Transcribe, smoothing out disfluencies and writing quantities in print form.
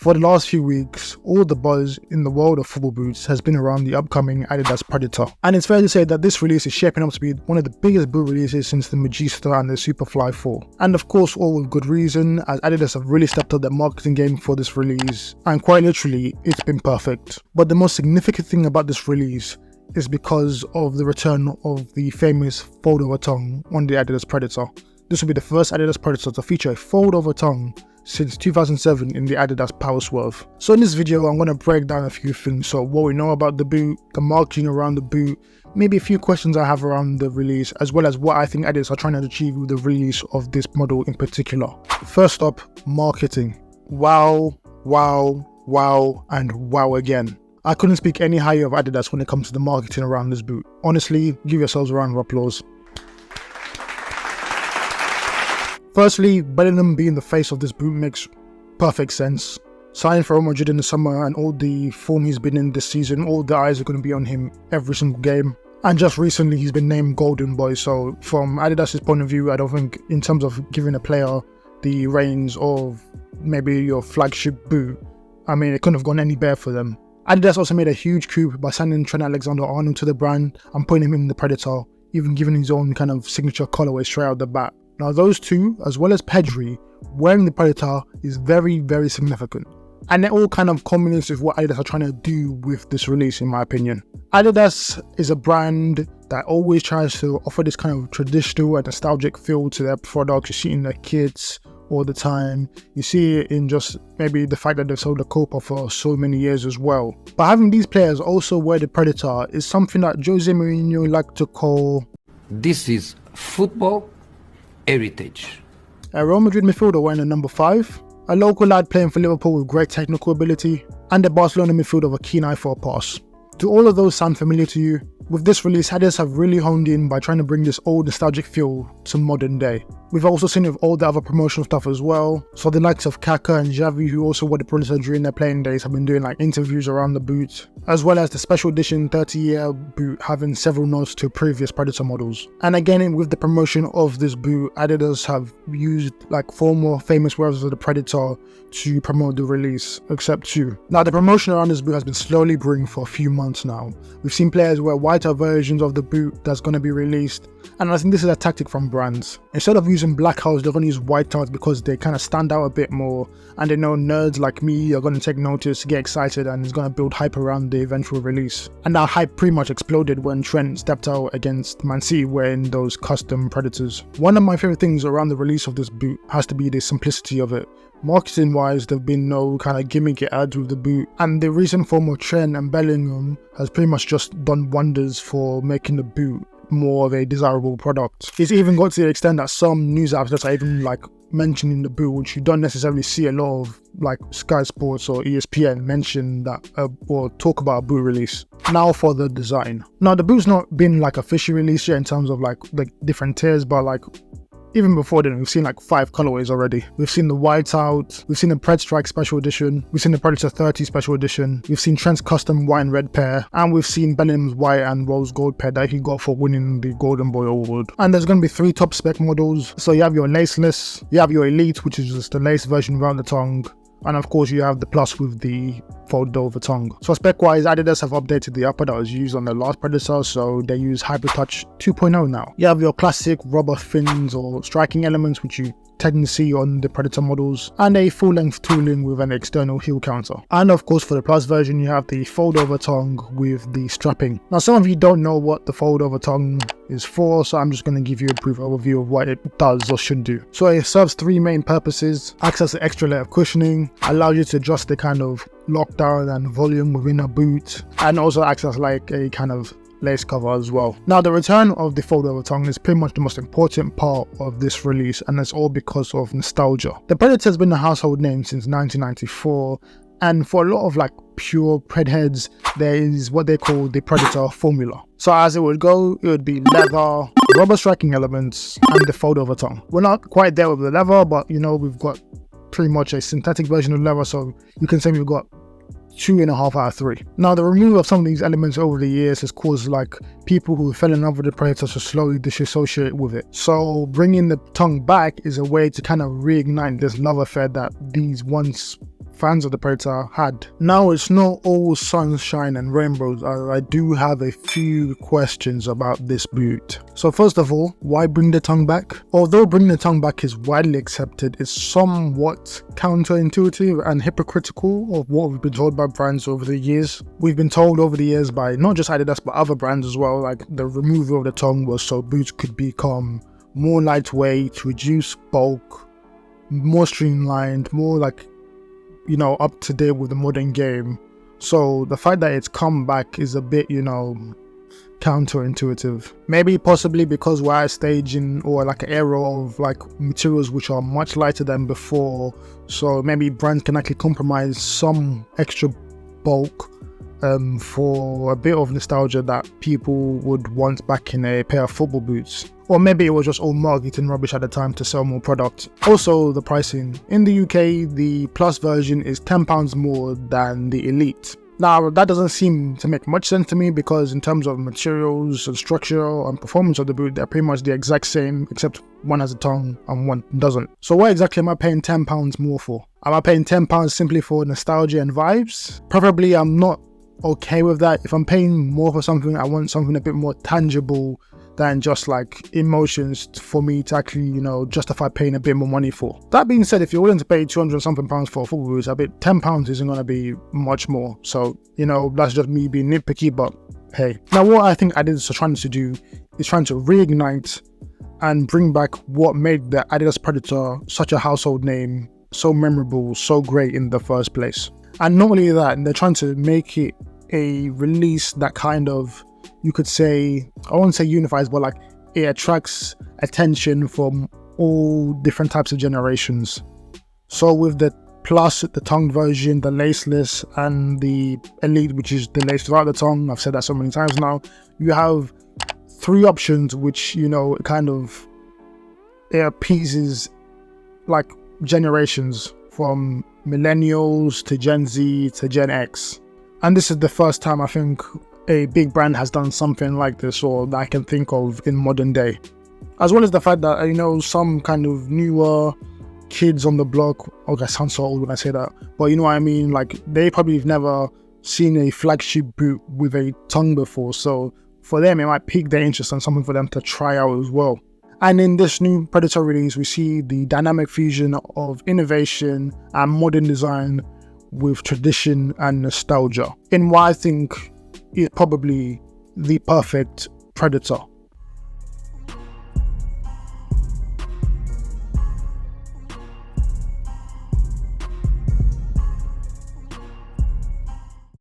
For the last few weeks, all the buzz in the world of football boots has been around the upcoming Adidas Predator. And it's fair to say that this release is shaping up to be one of the biggest boot releases since the Magista and the Superfly 4. And of course, all with good reason, as Adidas have really stepped up their marketing game for this release. And quite literally, it's been perfect. But the most significant thing about this release is because of the return of the famous fold-over tongue on the Adidas Predator. This will be the first Adidas Predator to feature a fold-over tongue since 2007 in the Adidas Power Swerve. So in this video, I'm going to break down a few things. So what we know about the boot, the marketing around the boot, maybe a few questions I have around the release, as well as what I think Adidas are trying to achieve with the release of this model in particular. First up, marketing. Wow, wow, wow, and wow again. I couldn't speak any higher of Adidas when it comes to the marketing around this boot. Honestly, give yourselves a round of applause. Firstly, Bellingham being the face of this boot makes perfect sense. Signing for Real Madrid in the summer and all the form he's been in this season, all the eyes are going to be on him every single game. And just recently he's been named Golden Boy, so from Adidas' point of view, I don't think in terms of giving a player the reins of maybe your flagship boot, I mean it couldn't have gone any better for them. Adidas also made a huge coup by signing Trent Alexander-Arnold to the brand and putting him in the Predator, even giving his own kind of signature colorway straight out the bat. Now those two, as well as Pedri, wearing the Predator is very, very significant. And it all kind of culminates with what Adidas are trying to do with this release, in my opinion. Adidas is a brand that always tries to offer this kind of traditional and nostalgic feel to their products. You see it in their kits all the time. You see it in just maybe the fact that they've sold the Copa for so many years as well. But having these players also wear the Predator is something that Jose Mourinho liked to call, "This is football heritage." A Real Madrid midfielder wearing a number 5, a local lad playing for Liverpool with great technical ability, and a Barcelona midfielder with a keen eye for a pass. Do all of those sound familiar to you? With this release, Adidas have really honed in by trying to bring this old nostalgic feel to modern day. We've also seen it with all the other promotional stuff as well. So the likes of Kaká and Xavi, who also wore the Predator during their playing days, have been doing like interviews around the boot, as well as the special edition 30-year boot having several nods to previous Predator models. And again, with the promotion of this boot, Adidas have used like 4 more famous wearers of the Predator to promote the release, except 2. Now the promotion around this boot has been slowly brewing for a few months now. We've seen players wear whiter versions of the boot that's going to be released, and I think this is a tactic from brands. Instead of using black hulls, they're going to use white hulls because they kind of stand out a bit more, and they know nerds like me are going to take notice, get excited, and it's going to build hype around the eventual release. And that hype pretty much exploded when Trent stepped out against Man City wearing those custom Predators. One of my favorite things around the release of this boot has to be the simplicity of it. Marketing wise, there have been no kind of gimmicky ads with the boot, and the recent form of Trent and Bellingham has pretty much just done wonders for making the boot more of a desirable product. It's even got to the extent that some news outlets are even like mentioning the boot, which you don't necessarily see a lot of, like Sky Sports or ESPN mention that or talk about a boot release. Now for the design. Now the boot's not been like officially released yet in terms of like the different tiers, but like even before then, we've seen like 5 colorways already. We've seen the whiteout, we've seen the Pred Strike Special Edition, we've seen the Predator 30 Special Edition, we've seen Trent's custom white and red pair, and we've seen Bellingham's white and rose gold pair that he got for winning the Golden Boy Award. And there's going to be 3 top spec models. So you have your laceless, you have your Elite, which is just the lace version around the tongue, and of course you have the Plus with the fold over tongue. So spec wise, Adidas have updated the upper that was used on the last Predator, so they use Hybrid Touch 2.0 now. You have your classic rubber fins or striking elements, which you tend to see on the Predator models, and a full-length tooling with an external heel counter. And of course for the Plus version, you have the fold over tongue with the strapping. Now some of you don't know what the fold over tongue is for, so I'm just going to give you a brief overview of what it does or should do. So it serves 3 main purposes: acts as an extra layer of cushioning, allows you to adjust the kind of lockdown and volume within a boot, and also acts as like a kind of lace cover as well. Now the return of the fold over tongue is pretty much the most important part of this release, and it's all because of nostalgia. The Predator has been a household name since 1994, and for a lot of like pure Pred heads, there is what they call the Predator formula. So as it would go, it would be leather, rubber striking elements, and the fold over tongue. We're not quite there with the leather, but you know, we've got pretty much a synthetic version of leather, so you can say we've got 2.5 out of 3. Now the removal of some of these elements over the years has caused like people who fell in love with the Predator to slowly disassociate with it. So bringing the tongue back is a way to kind of reignite this love affair that these once fans of the Predator had. Now, it's not all sunshine and rainbows. I do have a few questions about this boot. So first of all, why bring the tongue back? Although bringing the tongue back is widely accepted, it's somewhat counterintuitive and hypocritical of what we've been told by brands over the years. We've been told over the years by not just Adidas but other brands as well, like the removal of the tongue was so boots could become more lightweight, reduce bulk, more streamlined, more like, you know, up to date with the modern game. So the fact that it's come back is a bit, you know, counterintuitive. Maybe possibly because we're at a stage in, or like an era of like materials which are much lighter than before, so maybe brands can actually compromise some extra bulk for a bit of nostalgia that people would want back in a pair of football boots. Or maybe it was just all marketing rubbish at the time to sell more product. Also, the pricing. In the UK, the Plus version is £10 more than the Elite. Now, that doesn't seem to make much sense to me because in terms of materials and structure and performance of the boot, they're pretty much the exact same, except one has a tongue and one doesn't. So what exactly am I paying £10 more for? Am I paying £10 simply for nostalgia and vibes? Probably I'm not okay with that. If I'm paying more for something, I want something a bit more tangible than just like emotions for me to actually, you know, justify paying a bit more money for. That being said, if you're willing to pay £200 something for a football boot, I bet £10 isn't going to be much more. So, you know, that's just me being nitpicky, but hey. Now, what I think Adidas are trying to do is trying to reignite and bring back what made the Adidas Predator such a household name, so memorable, so great in the first place. And not only that, they're trying to make it a release that kind of, you could say, I won't say unifies, but like it attracts attention from all different types of generations. So with the Plus, the tongue version, the laceless, and the Elite, which is the lace without the tongue, I've said that so many times now, you have three options which, you know, kind of, it appeases like generations from millennials to Gen Z to Gen X. And this is the first time I think a big brand has done something like this, or that I can think of in modern day. As well as the fact that, you know, some kind of newer kids on the block, okay, I sound so old when I say that, but you know what I mean, like they probably have never seen a flagship boot with a tongue before, so for them it might pique their interest and something for them to try out as well. And in this new Predator release, we see the dynamic fusion of innovation and modern design with tradition and nostalgia in what I think is probably the perfect Predator.